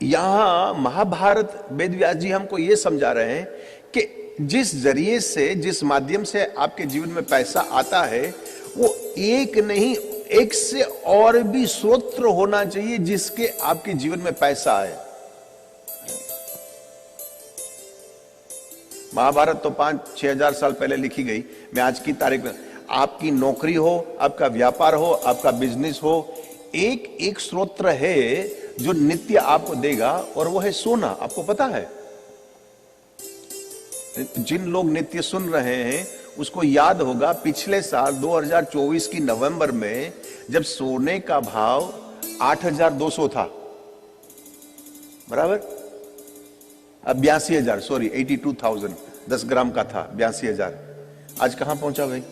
यहां महाभारत वेद व्यास जी हमको यह समझा रहे हैं कि जिस जरिए से, जिस माध्यम से आपके जीवन में पैसा आता है, वो एक नहीं, एक से और भी स्रोत होना चाहिए जिसके आपके जीवन में पैसा आए। महाभारत तो 5-6 हजार साल पहले लिखी गई। मैं आज की तारीख में, आपकी नौकरी हो, आपका व्यापार हो, आपका बिजनेस हो, एक एक स्रोत है जो नित्य आपको देगा, और वो है सोना। आपको पता है, जिन लोग नित्य सुन रहे हैं उसको याद होगा पिछले साल 2024 की नवंबर में जब सोने का भाव 8,200 था, बराबर, अब 82,000, सॉरी 82,000, 10 ग्राम का था, 82,000। आज कहां पहुंचा भाई?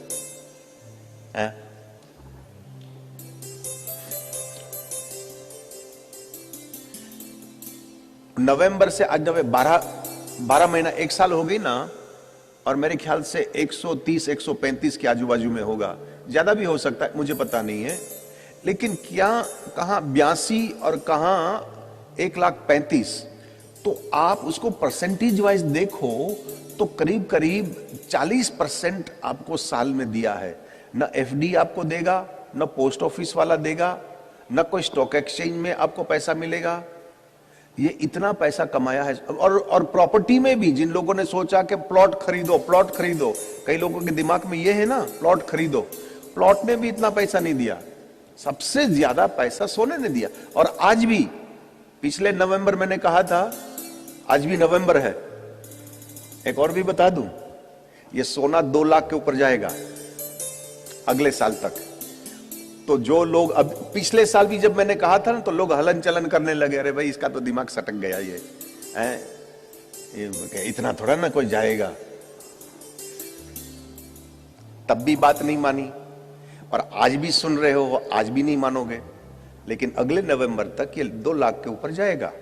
नवंबर से आज जब 12 महीना, 1 साल हो गई ना, और मेरे ख्याल से 130-135 के आजू बाजू में होगा, ज्यादा भी हो सकता है, मुझे पता नहीं है। लेकिन क्या, कहां 82 और कहां 1,35,000, तो आप उसको परसेंटेज वाइज देखो तो करीब करीब 40% आपको साल में दिया है। न एफडी आपको देगा, न पोस्ट ऑफिस वाला देगा, न कोई स्टॉक एक्सचेंज में आपको पैसा मिलेगा। ये इतना पैसा कमाया है। और प्रॉपर्टी में भी, जिन लोगों ने सोचा कि प्लॉट खरीदो, प्लॉट खरीदो, कई लोगों के दिमाग में ये है ना, प्लॉट खरीदो, प्लॉट ने भी इतना पैसा नहीं दिया। सबसे ज्यादा पैसा सोने ने दिया। और आज भी, पिछले नवंबर मैंने कहा था, आज भी नवंबर है, एक और भी बता दूं, ये सोना 2 लाख के ऊपर जाएगा अगले साल तक। तो जो लोग, अब पिछले साल भी जब मैंने कहा था ना, तो लोग हलन चलन करने लगे, अरे भाई इसका तो दिमाग सटक गया, ये इतना थोड़ा ना कोई जाएगा। तब भी बात नहीं मानी, और आज भी सुन रहे हो, आज भी नहीं मानोगे। लेकिन अगले नवंबर तक ये 2 लाख के ऊपर जाएगा।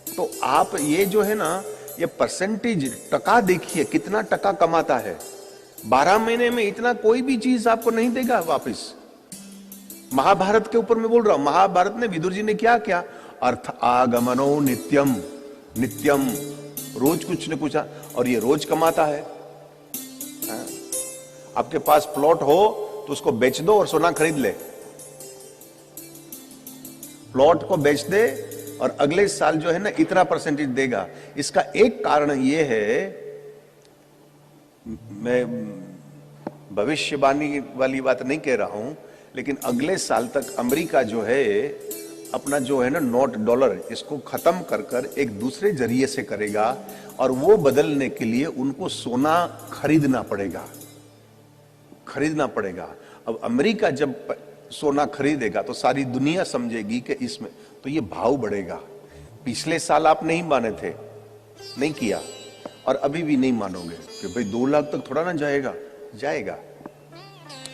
तो आप ये जो है ना, ये परसेंटेज, टका देखिए कितना टका कमाता है। 12 महीने में इतना कोई भी चीज आपको नहीं देगा वापस। महाभारत के ऊपर मैं बोल रहा हूं, महाभारत ने, विदुर जी ने क्या किया, अर्थ आगमनो नित्यम, नित्यम, रोज कुछ न कुछ, और ये रोज कमाता है। आपके पास प्लॉट हो तो उसको बेच दो और सोना खरीद ले। प्लॉट को बेच दे और अगले साल जो है ना, इतना परसेंटेज देगा। इसका एक कारण ये है, मैं भविष्यवाणी वाली बात नहीं कह रहा हूं, लेकिन अगले साल तक अमेरिका जो है अपना जो है ना नोट, डॉलर, इसको खत्म कर कर एक दूसरे जरिए से करेगा, और वो बदलने के लिए उनको सोना खरीदना पड़ेगा, खरीदना पड़ेगा। अब अमेरिका जब सोना खरीदेगा तो सारी दुनिया समझेगी कि इसमें तो ये भाव बढ़ेगा। पिछले साल आप नहीं माने थे, नहीं किया, और अभी भी नहीं मानोगे कि भाई 2 लाख तक थोड़ा ना जाएगा, जाएगा।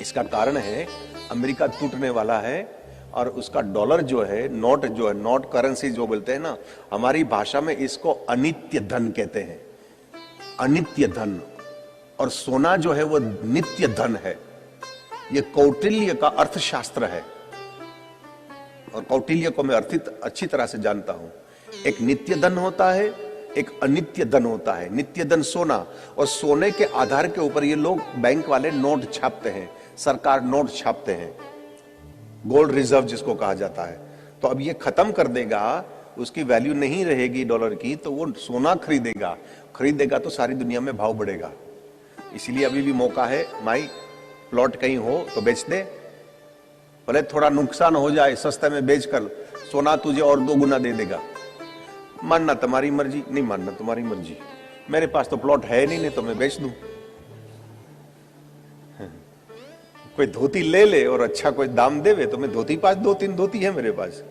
इसका कारण है अमेरिका टूटने वाला है, और उसका डॉलर जो है, नोट जो है, नोट करेंसी जो बोलते हैं ना, हमारी भाषा में इसको अनित्य धन कहते हैं, अनित्य धन। और सोना जो है वो नित्य धन है। ये कौटिल्य का अर्थशास्त्र है, और कौटिल्य को मैं अच्छी तरह से जानता हूं। एक नित्य धन होता है, एक अनित्य धन होता है। नित्य धन सोना, और सोने के आधार के ऊपर ये लोग, बैंक वाले, नोट छापते हैं, सरकार नोट छापते हैं, गोल्ड रिजर्व जिसको कहा जाता है। तो अब ये खत्म कर देगा, उसकी वैल्यू नहीं रहेगी डॉलर की, तो वो सोना खरीदेगा तो सारी दुनिया में भाव बढ़ेगा। इसलिए अभी भी मौका है, माई प्लॉट कहीं हो तो बेच दे, भले थोड़ा नुकसान हो जाए, सस्ते में बेच कर सोना तुझे और 2 गुना दे देगा। मानना तुम्हारी मर्जी, नहीं मानना तुम्हारी मर्जी। मेरे पास तो प्लॉट है नहीं तो मैं बेच दूं। कोई धोती ले ले और अच्छा कोई दाम देवे तो मैं धोती, 2-3 धोती है मेरे पास।